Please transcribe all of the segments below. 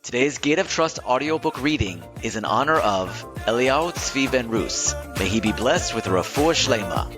Today's Gate of Trust audiobook reading is in honor of Eliyahu Tzvi ben Rus. May he be blessed with a Refuah Shleima.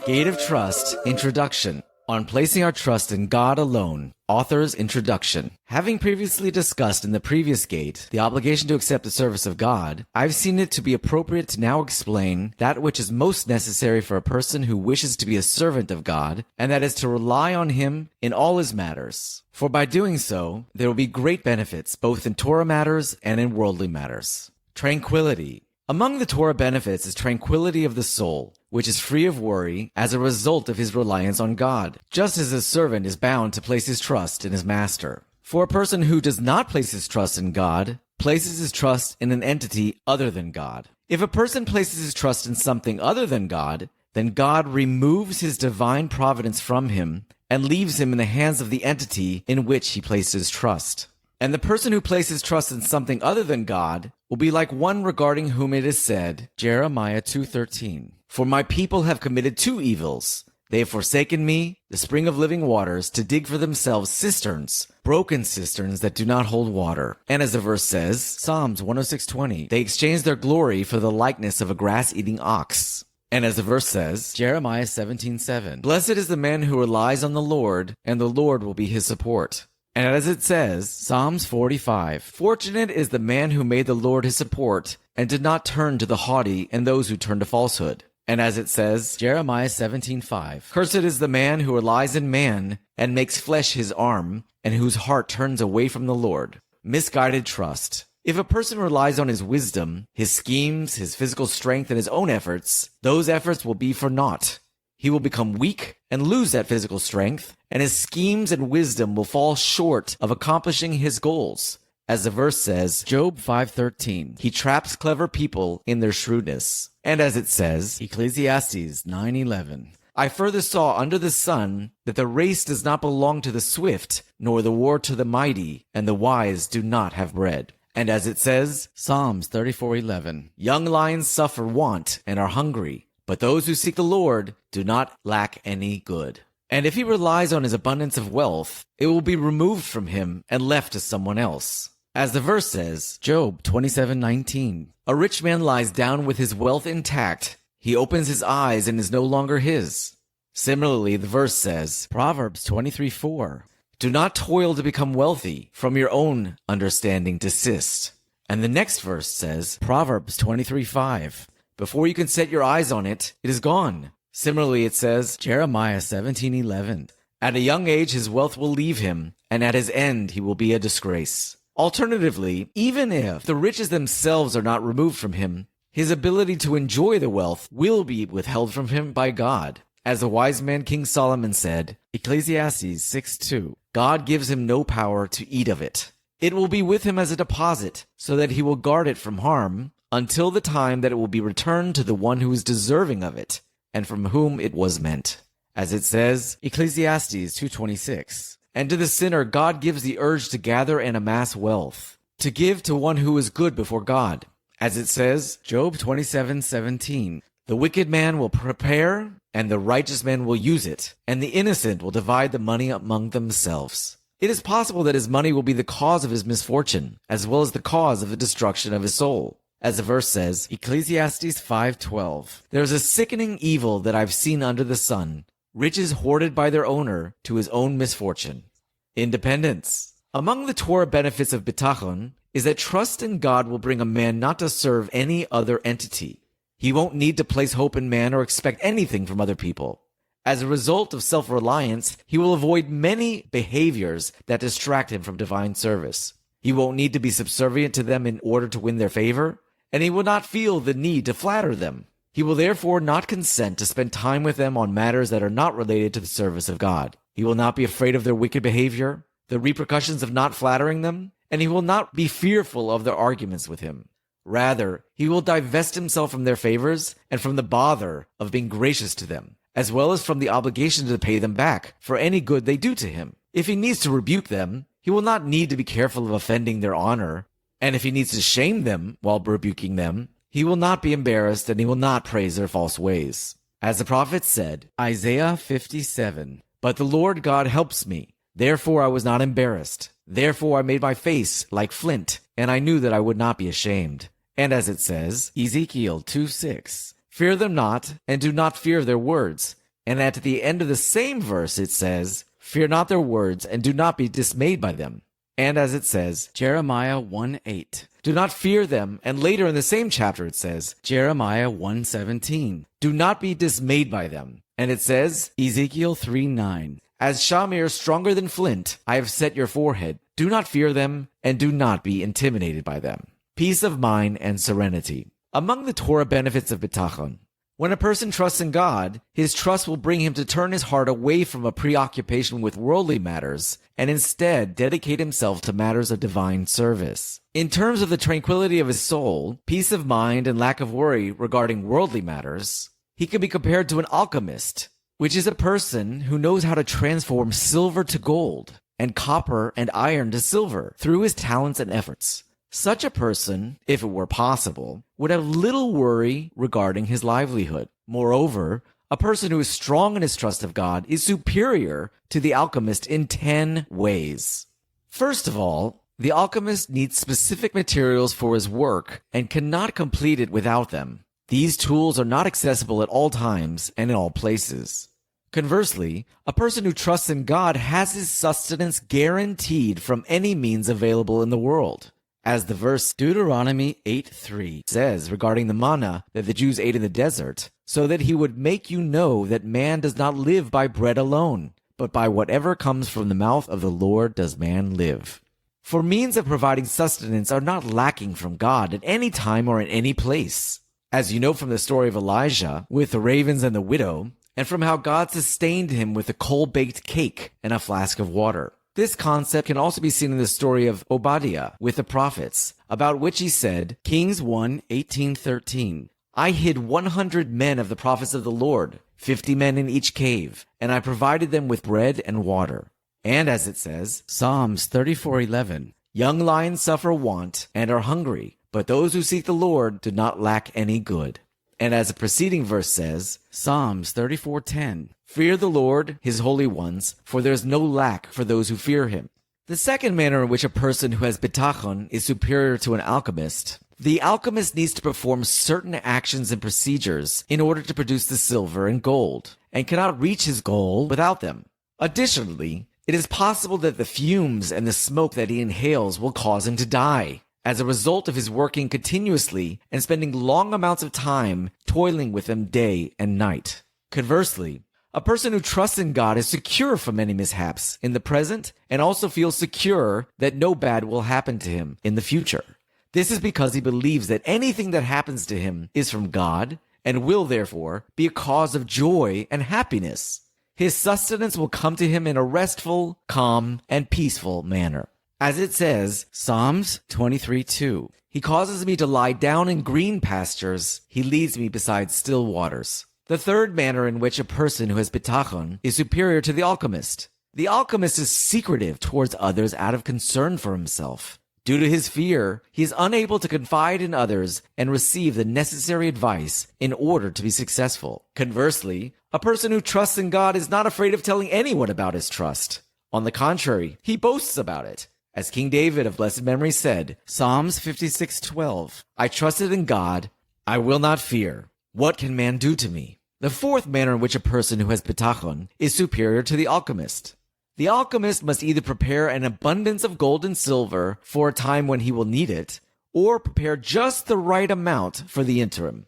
Gate of Trust Introduction. On placing our trust in God alone. Author's introduction. Having previously discussed in the previous gate the obligation to accept the service of God, I've seen it to be appropriate to now explain that which is most necessary for a person who wishes to be a servant of God, and that is to rely on Him in all his matters. For by doing so, there will be great benefits both in Torah matters and in worldly matters. Tranquility. Among the Torah benefits is tranquility of the soul, which is free of worry as a result of his reliance on God, just as a servant is bound to place his trust in his master. For a person who does not place his trust in God, places his trust in an entity other than God. If a person places his trust in something other than God, then God removes his divine providence from him and leaves him in the hands of the entity in which he places trust. And the person who places trust in something other than God will be like one regarding whom it is said, Jeremiah 2:13, "For my people have committed two evils. They have forsaken me, the spring of living waters, to dig for themselves cisterns, broken cisterns that do not hold water." And as the verse says, Psalms 106:20, "They exchanged their glory for the likeness of a grass-eating ox." And as the verse says, Jeremiah 17:7, "Blessed is the man who relies on the Lord, and the Lord will be his support." And as it says, Psalms 45, "Fortunate is the man who made the Lord his support, and did not turn to the haughty and those who turn to falsehood." And as it says, Jeremiah 17:5, "Cursed is the man who relies in man, and makes flesh his arm, and whose heart turns away from the Lord." Misguided trust. If a person relies on his wisdom, his schemes, his physical strength, and his own efforts, those efforts will be for naught. He will become weak and lose that physical strength, and his schemes and wisdom will fall short of accomplishing his goals. As the verse says, Job 5:13, "He traps clever people in their shrewdness." And as it says, Ecclesiastes 9:11, "I further saw under the sun that the race does not belong to the swift, nor the war to the mighty, and the wise do not have bread." And as it says, Psalms 34:11, "Young lions suffer want and are hungry, but those who seek the Lord do not lack any good." And if he relies on his abundance of wealth, it will be removed from him and left to someone else. As the verse says, Job 27:19, "A rich man lies down with his wealth intact. He opens his eyes and is no longer his." Similarly, the verse says, Proverbs 23:4, "Do not toil to become wealthy. From your own understanding desist." And the next verse says, Proverbs 23:5, "Before you can set your eyes on it, it is gone." Similarly, it says, Jeremiah 17:11, "At a young age his wealth will leave him, and at his end he will be a disgrace." Alternatively, even if the riches themselves are not removed from him, his ability to enjoy the wealth will be withheld from him by God. As the wise man King Solomon said, Ecclesiastes 6:2, "God gives him no power to eat of it. It will be with him as a deposit, so that he will guard it from harm, until the time that it will be returned to the one who is deserving of it, and from whom it was meant." As it says, Ecclesiastes 2:26, "And to the sinner God gives the urge to gather and amass wealth, to give to one who is good before God." As it says, Job 27:17, "The wicked man will prepare, and the righteous man will use it, and the innocent will divide the money among themselves." It is possible that his money will be the cause of his misfortune, as well as the cause of the destruction of his soul. As the verse says, Ecclesiastes 5:12, "There is a sickening evil that I've seen under the sun, riches hoarded by their owner to his own misfortune." Independence. Among the Torah benefits of bitachon is that trust in God will bring a man not to serve any other entity. He won't need to place hope in man or expect anything from other people. As a result of self-reliance, he will avoid many behaviors that distract him from divine service. He won't need to be subservient to them in order to win their favor, and he will not feel the need to flatter them. He will therefore not consent to spend time with them on matters that are not related to the service of God. He will not be afraid of their wicked behavior, the repercussions of not flattering them, and he will not be fearful of their arguments with him. Rather, he will divest himself from their favors and from the bother of being gracious to them, as well as from the obligation to pay them back for any good they do to him. If he needs to rebuke them, he will not need to be careful of offending their honor, and if he needs to shame them while rebuking them, he will not be embarrassed and he will not praise their false ways. As the prophet said, Isaiah 57, "But the Lord God helps me, therefore I was not embarrassed. Therefore I made my face like flint, and I knew that I would not be ashamed. And as it says, Ezekiel 2:6, fear them not, and do not fear their words. And at the end of the same verse it says, fear not their words, and do not be dismayed by them. And as it says, Jeremiah 1:8, do not fear them. And later in the same chapter it says, Jeremiah 1:17, do not be dismayed by them. And it says, Ezekiel 3:9, as Shamir stronger than flint, I have set your forehead. Do not fear them, and do not be intimidated by them. Peace of mind and serenity. Among the Torah benefits of bitachon, when a person trusts in God, his trust will bring him to turn his heart away from a preoccupation with worldly matters and instead dedicate himself to matters of divine service. In terms of the tranquility of his soul, peace of mind, and lack of worry regarding worldly matters, he can be compared to an alchemist, which is a person who knows how to transform silver to gold and copper and iron to silver through his talents and efforts. Such a person, if it were possible, would have little worry regarding his livelihood. Moreover, a person who is strong in his trust of God is superior to the alchemist in 10 ways. First of all, the alchemist needs specific materials for his work and cannot complete it without them. These tools are not accessible at all times and in all places. Conversely, a person who trusts in God has his sustenance guaranteed from any means available in the world. As the verse Deuteronomy 8:3 says regarding the manna that the Jews ate in the desert, so that he would make you know that man does not live by bread alone, but by whatever comes from the mouth of the Lord does man live. For means of providing sustenance are not lacking from God at any time or in any place. As you know from the story of Elijah with the ravens and the widow, and from how God sustained him with a coal-baked cake and a flask of water. This concept can also be seen in the story of Obadiah with the prophets, about which he said, Kings 1:18-13, I hid 100 men of the prophets of the Lord, 50 men in each cave, and I provided them with bread and water. And as it says, Psalms 34:11, young lions suffer want and are hungry, but those who seek the Lord do not lack any good. And as the preceding verse says, Psalms 34:10, fear the Lord, his holy ones, for there is no lack for those who fear him. The second manner in which a person who has bitachon is superior to an alchemist. The alchemist needs to perform certain actions and procedures in order to produce the silver and gold, and cannot reach his goal without them. Additionally, it is possible that the fumes and the smoke that he inhales will cause him to die, as a result of his working continuously and spending long amounts of time toiling with them day and night. Conversely, a person who trusts in God is secure from any mishaps in the present and also feels secure that no bad will happen to him in the future. This is because he believes that anything that happens to him is from God and will therefore be a cause of joy and happiness. His sustenance will come to him in a restful, calm, and peaceful manner. As it says, Psalms 23:2, he causes me to lie down in green pastures, he leads me beside still waters. The third manner in which a person who has bitachon is superior to the alchemist. The alchemist is secretive towards others out of concern for himself. Due to his fear, he is unable to confide in others and receive the necessary advice in order to be successful. Conversely, a person who trusts in God is not afraid of telling anyone about his trust. On the contrary, he boasts about it. As King David of blessed memory said, Psalms 56:12, I trusted in God, I will not fear. What can man do to me? The fourth manner in which a person who has bitachon is superior to the alchemist. The alchemist must either prepare an abundance of gold and silver for a time when he will need it, or prepare just the right amount for the interim.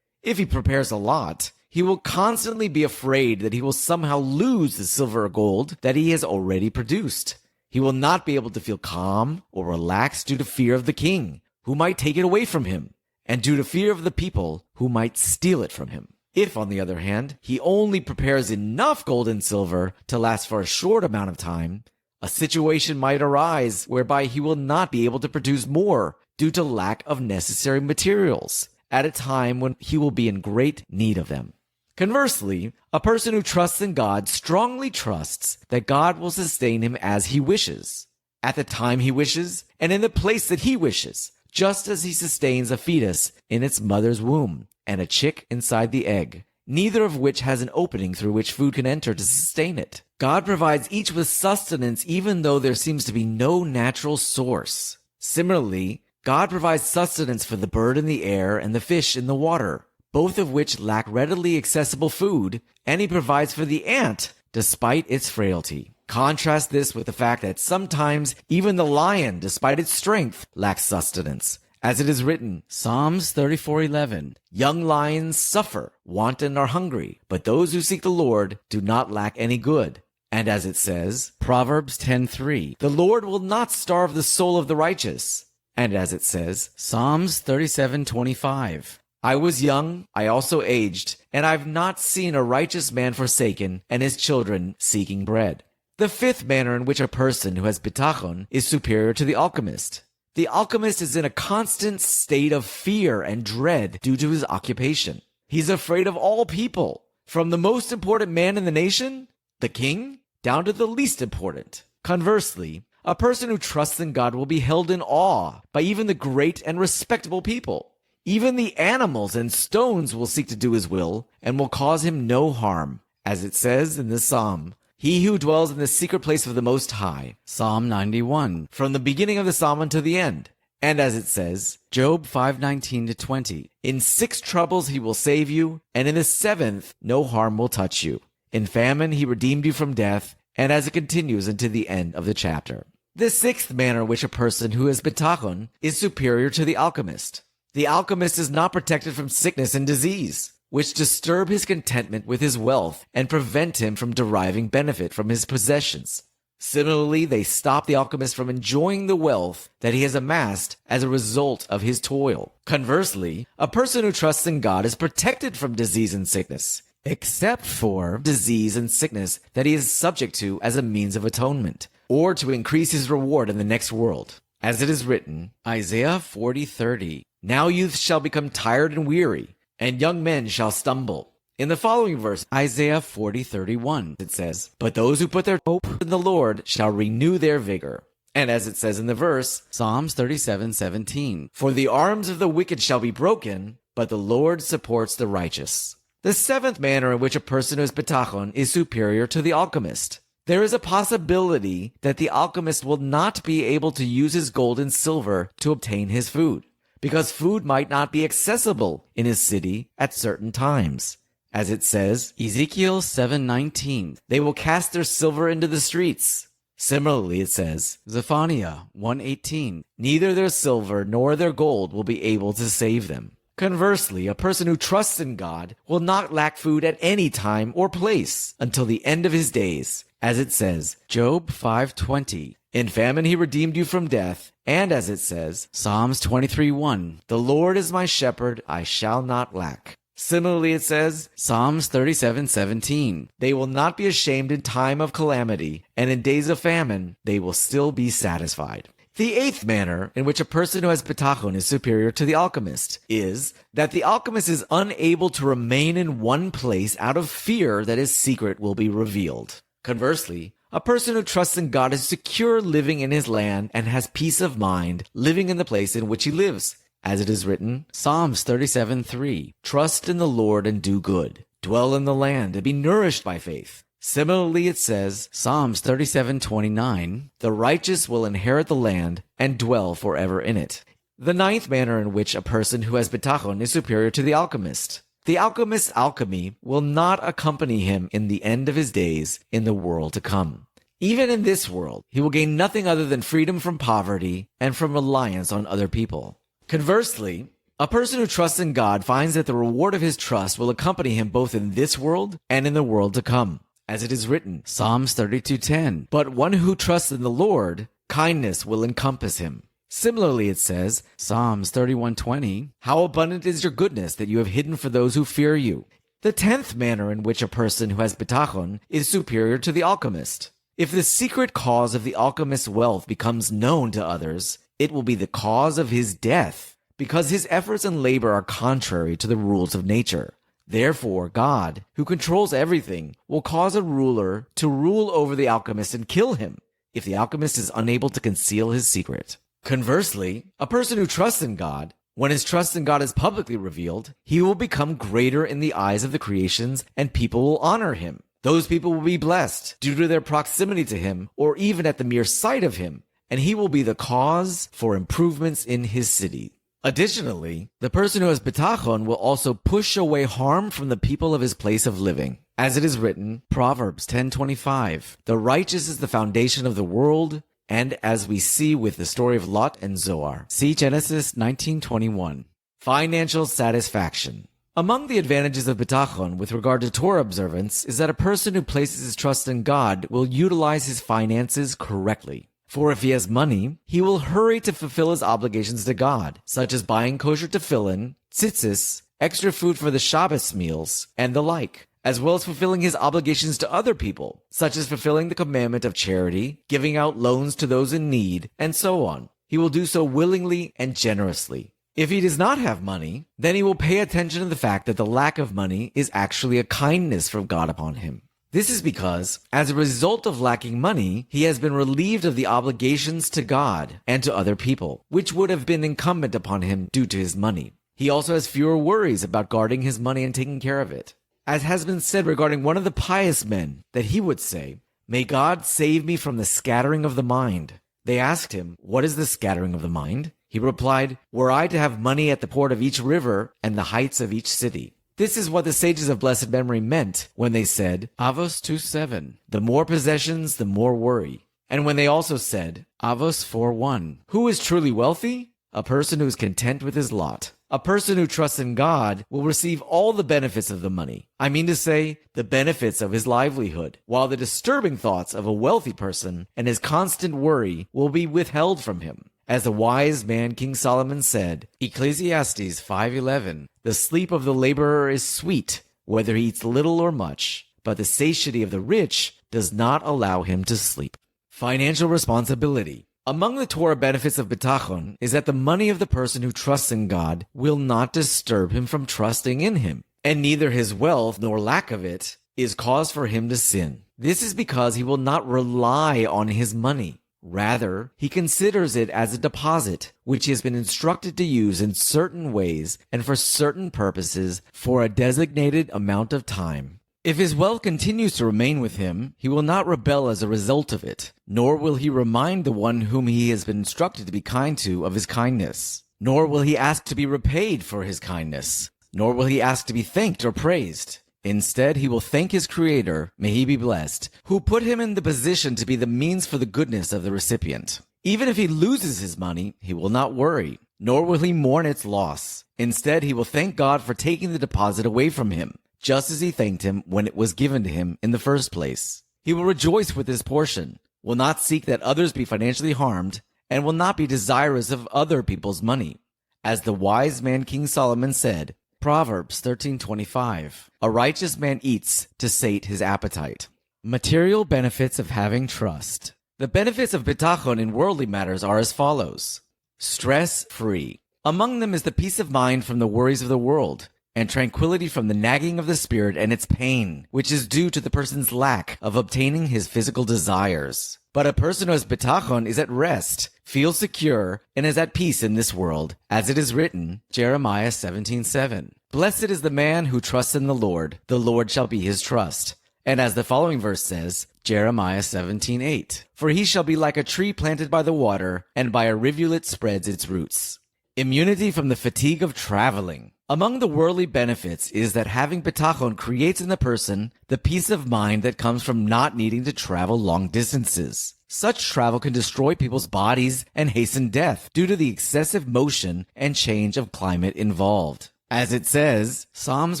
If he prepares a lot, he will constantly be afraid that he will somehow lose the silver or gold that he has already produced. He will not be able to feel calm or relaxed due to fear of the king, who might take it away from him, and due to fear of the people who might steal it from him. If, on the other hand, he only prepares enough gold and silver to last for a short amount of time, a situation might arise whereby he will not be able to produce more due to lack of necessary materials at a time when he will be in great need of them. Conversely, a person who trusts in God strongly trusts that God will sustain him as he wishes, at the time he wishes, and in the place that he wishes, just as he sustains a fetus in its mother's womb and a chick inside the egg, neither of which has an opening through which food can enter to sustain it. God provides each with sustenance even though there seems to be no natural source. Similarly, God provides sustenance for the bird in the air and the fish in the water, both of which lack readily accessible food, and he provides for the ant despite its frailty. Contrast this with the fact that sometimes even the lion, despite its strength, lacks sustenance. As it is written, Psalms 34:11, young lions suffer, want and are hungry, but those who seek the Lord do not lack any good. And as it says, Proverbs 10:3, the Lord will not starve the soul of the righteous. And as it says, Psalms 37:25, I was young, I also aged, and I've not seen a righteous man forsaken and his children seeking bread. The fifth manner in which a person who has bitachon is superior to the alchemist. The alchemist is in a constant state of fear and dread due to his occupation. He's afraid of all people, from the most important man in the nation, the king, down to the least important. Conversely, a person who trusts in God will be held in awe by even the great and respectable people. Even the animals and stones will seek to do his will and will cause him no harm. As it says in this psalm, he who dwells in the secret place of the Most High, Psalm 91, from the beginning of the psalm unto the end. And as it says, Job 5:19-20, in 6 troubles he will save you, and in the 7th no harm will touch you. In famine he redeemed you from death, and as it continues into the end of the chapter. The sixth manner in which a person who has bitachon is superior to the alchemist. The alchemist is not protected from sickness and disease, which disturb his contentment with his wealth and prevent him from deriving benefit from his possessions. Similarly, they stop the alchemist from enjoying the wealth that he has amassed as a result of his toil. Conversely, a person who trusts in God is protected from disease and sickness, except for disease and sickness that he is subject to as a means of atonement, or to increase his reward in the next world. As it is written, Isaiah 40:30, now youth shall become tired and weary, and young men shall stumble. In the following verse, Isaiah 40:31, it says, but those who put their hope in the Lord shall renew their vigor. And as it says in the verse, Psalms 37:17, for the arms of the wicked shall be broken, but the Lord supports the righteous. The seventh manner in which a person who has bitachon is superior to the alchemist. There is a possibility that the alchemist will not be able to use his gold and silver to obtain his food, because food might not be accessible in his city at certain times. As it says, Ezekiel 7:19, they will cast their silver into the streets. Similarly, it says, Zephaniah 1:18, neither their silver nor their gold will be able to save them. Conversely, a person who trusts in God will not lack food at any time or place until the end of his days. As it says, Job 5:20, in famine he redeemed you from death. And as it says, Psalms 23:1, the Lord is my shepherd, I shall not lack. Similarly, it says, Psalms 37:17, they will not be ashamed in time of calamity, and in days of famine they will still be satisfied. The eighth manner in which a person who has bitachon is superior to the alchemist is that the alchemist is unable to remain in one place out of fear that his secret will be revealed. Conversely, a person who trusts in God is secure living in his land and has peace of mind living in the place in which he lives. As it is written, Psalms 37:3, trust in the Lord and do good. Dwell in the land and be nourished by faith. Similarly, it says, Psalms 37:29, the righteous will inherit the land and dwell forever in it. The ninth manner in which a person who has bitachon is superior to the alchemist. The alchemist's alchemy will not accompany him in the end of his days in the world to come. Even in this world, he will gain nothing other than freedom from poverty and from reliance on other people. Conversely, a person who trusts in God finds that the reward of his trust will accompany him both in this world and in the world to come. As it is written, Psalms 32:10, but one who trusts in the Lord, kindness will encompass him. Similarly, it says, Psalms 31:20, how abundant is your goodness that you have hidden for those who fear you. The 10th manner in which a person who has bitachon is superior to the alchemist. If the secret cause of the alchemist's wealth becomes known to others, it will be the cause of his death, because his efforts and labor are contrary to the rules of nature. Therefore, God, who controls everything, will cause a ruler to rule over the alchemist and kill him, if the alchemist is unable to conceal his secret. Conversely, a person who trusts in God, when his trust in God is publicly revealed, he will become greater in the eyes of the creations and people will honor him. Those people will be blessed due to their proximity to him or even at the mere sight of him, and he will be the cause for improvements in his city. Additionally, the person who has bitachon will also push away harm from the people of his place of living. As it is written, Proverbs 10:25, "The righteous is the foundation of the world," and as we see with the story of Lot and Zoar. See Genesis 19:21. Financial satisfaction. Among the advantages of bitachon with regard to Torah observance is that a person who places his trust in God will utilize his finances correctly. For if he has money, he will hurry to fulfill his obligations to God, such as buying kosher tefillin, tzitzis, extra food for the Shabbos meals, and the like, as well as fulfilling his obligations to other people, such as fulfilling the commandment of charity, giving out loans to those in need, and so on. He will do so willingly and generously. If he does not have money, then he will pay attention to the fact that the lack of money is actually a kindness from God upon him. This is because, as a result of lacking money, he has been relieved of the obligations to God and to other people, which would have been incumbent upon him due to his money. He also has fewer worries about guarding his money and taking care of it. As has been said regarding one of the pious men, that he would say, "May God save me from the scattering of the mind." They asked him, "What is the scattering of the mind?" He replied, "Were I to have money at the port of each river and the heights of each city." This is what the sages of blessed memory meant when they said, Avos 2:7, "The more possessions, the more worry." And when they also said, Avos 4:1, "Who is truly wealthy? A person who is content with his lot." A person who trusts in God will receive all the benefits of the money. I mean to say, the benefits of his livelihood, while the disturbing thoughts of a wealthy person and his constant worry will be withheld from him. As the wise man King Solomon said, Ecclesiastes 5:11, "The sleep of the laborer is sweet, whether he eats little or much, but the satiety of the rich does not allow him to sleep." Financial responsibility. Among the Torah benefits of bitachon is that the money of the person who trusts in God will not disturb him from trusting in him, and neither his wealth nor lack of it is cause for him to sin. This is because he will not rely on his money. Rather, he considers it as a deposit, which he has been instructed to use in certain ways and for certain purposes for a designated amount of time. If his wealth continues to remain with him, he will not rebel as a result of it, nor will he remind the one whom he has been instructed to be kind to of his kindness, nor will he ask to be repaid for his kindness, nor will he ask to be thanked or praised. Instead, he will thank his Creator, may he be blessed, who put him in the position to be the means for the goodness of the recipient. Even if he loses his money, he will not worry, nor will he mourn its loss. Instead, he will thank God for taking the deposit away from him, just as he thanked him when it was given to him in the first place. He will rejoice with his portion, will not seek that others be financially harmed, and will not be desirous of other people's money. As the wise man King Solomon said, Proverbs 13:25, "A righteous man eats to sate his appetite." Material benefits of having trust. The benefits of bitachon in worldly matters are as follows. Stress-free. Among them is the peace of mind from the worries of the world, and tranquility from the nagging of the spirit and its pain, which is due to the person's lack of obtaining his physical desires. But a person who has bitachon is at rest, feels secure, and is at peace in this world, as it is written, Jeremiah 17:7. "Blessed is the man who trusts in the Lord shall be his trust." And as the following verse says, Jeremiah 17:8, "For he shall be like a tree planted by the water, and by a rivulet spreads its roots." Immunity from the fatigue of traveling. Among the worldly benefits is that having bitachon creates in the person the peace of mind that comes from not needing to travel long distances. Such travel can destroy people's bodies and hasten death due to the excessive motion and change of climate involved. As it says, Psalms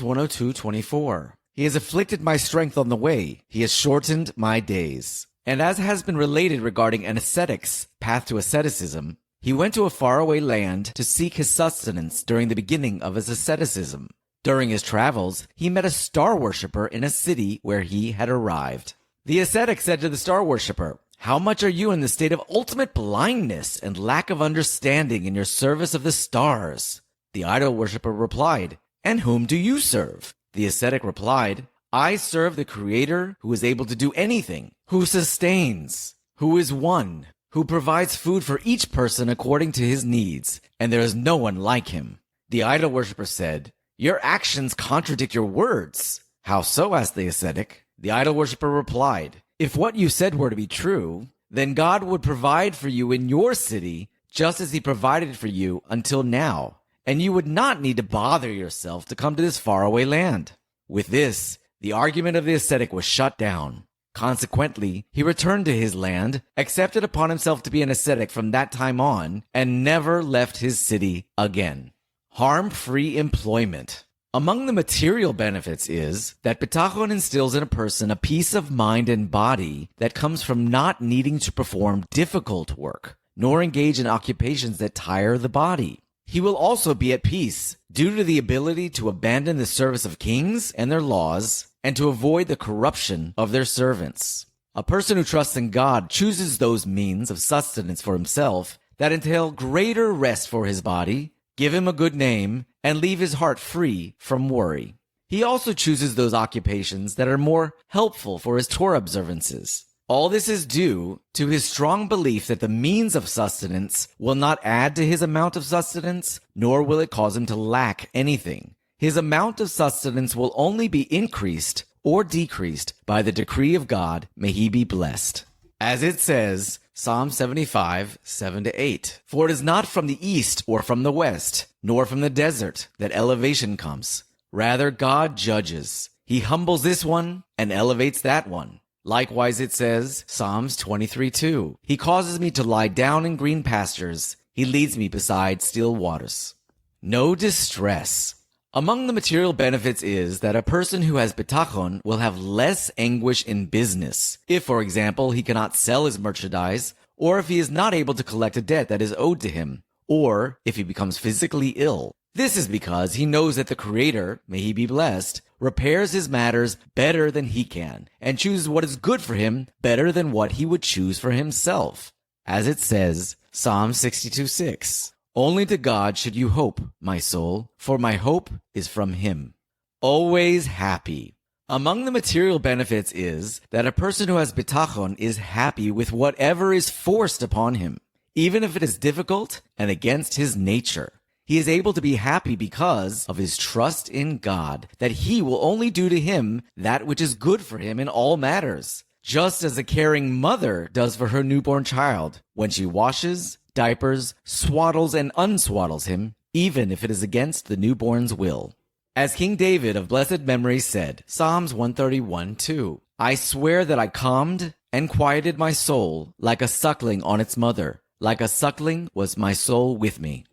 102:24, "He has afflicted my strength on the way, he has shortened my days." And as has been related regarding an ascetic's path to asceticism, he went to a faraway land to seek his sustenance during the beginning of his asceticism. During his travels, he met a star worshipper in a city where he had arrived. The ascetic said to the star worshipper, "How much are you in the state of ultimate blindness and lack of understanding in your service of the stars?" The idol worshipper replied, "And whom do you serve?" The ascetic replied, "I serve the Creator who is able to do anything, who sustains, who is one, who provides food for each person according to his needs, and there is no one like him." The idol worshiper said, "Your actions contradict your words." "How so?" asked the ascetic. The idol worshiper replied, "If what you said were to be true, then God would provide for you in your city just as he provided for you until now, and you would not need to bother yourself to come to this faraway land." With this, the argument of the ascetic was shut down. Consequently, he returned to his land, accepted upon himself to be an ascetic from that time on, and never left his city again. Harm-free employment. Among the material benefits is that bitachon instills in a person a peace of mind and body that comes from not needing to perform difficult work, nor engage in occupations that tire the body. He will also be at peace due to the ability to abandon the service of kings and their laws and to avoid the corruption of their servants. A person who trusts in God chooses those means of sustenance for himself that entail greater rest for his body, give him a good name, and leave his heart free from worry. He also chooses those occupations that are more helpful for his Torah observances. All this is due to his strong belief that the means of sustenance will not add to his amount of sustenance, nor will it cause him to lack anything. His amount of sustenance will only be increased or decreased by the decree of God, may he be blessed. As it says, Psalm 75, 7-8, "For it is not from the east or from the west, nor from the desert, that elevation comes. Rather, God judges. He humbles this one and elevates that one." Likewise, it says, Psalms 23:2, "He causes me to lie down in green pastures. He leads me beside still waters." No distress. Among the material benefits is that a person who has bitachon will have less anguish in business. If, for example, he cannot sell his merchandise, or if he is not able to collect a debt that is owed to him, or if he becomes physically ill. This is because he knows that the Creator, may he be blessed, repairs his matters better than he can, and chooses what is good for him better than what he would choose for himself. As it says, Psalm 62:6, "Only to God should you hope, my soul, for my hope is from him." Always happy. Among the material benefits is that a person who has bitachon is happy with whatever is forced upon him, even if it is difficult and against his nature. He is able to be happy because of his trust in God, that he will only do to him that which is good for him in all matters, just as a caring mother does for her newborn child when she washes, diapers, swaddles, and unswaddles him, even if it is against the newborn's will. As King David of blessed memory said, Psalms 131:2, "I swear that I calmed and quieted my soul like a suckling on its mother. Like a suckling was my soul with me."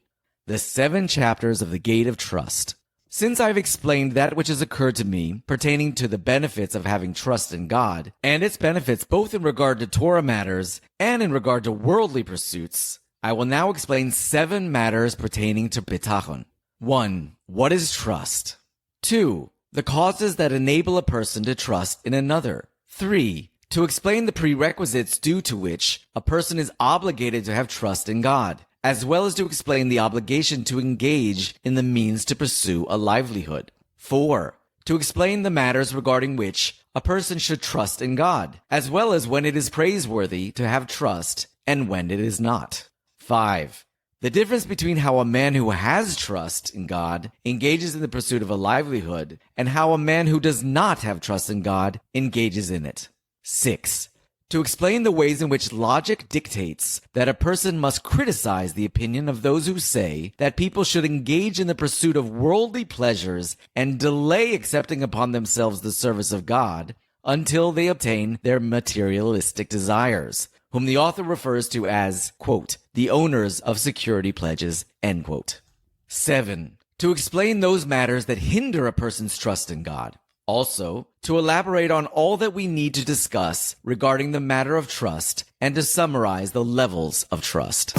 The 7 chapters of the Gate of Trust. Since I've explained that which has occurred to me pertaining to the benefits of having trust in God, and its benefits both in regard to Torah matters and in regard to worldly pursuits, I will now explain 7 matters pertaining to bitachon. 1. What is trust? 2. The causes that enable a person to trust in another. 3. To explain the prerequisites due to which a person is obligated to have trust in God, as well as to explain the obligation to engage in the means to pursue a livelihood. 4. To explain the matters regarding which a person should trust in God, as well as when it is praiseworthy to have trust and when it is not. 5. The difference between how a man who has trust in God engages in the pursuit of a livelihood and how a man who does not have trust in God engages in it. 6. To explain the ways in which logic dictates that a person must criticize the opinion of those who say that people should engage in the pursuit of worldly pleasures and delay accepting upon themselves the service of God until they obtain their materialistic desires, whom the author refers to as, quote, the owners of security pledges, end quote. 7. To explain those matters that hinder a person's trust in God. Also, to elaborate on all that we need to discuss regarding the matter of trust and to summarize the levels of trust.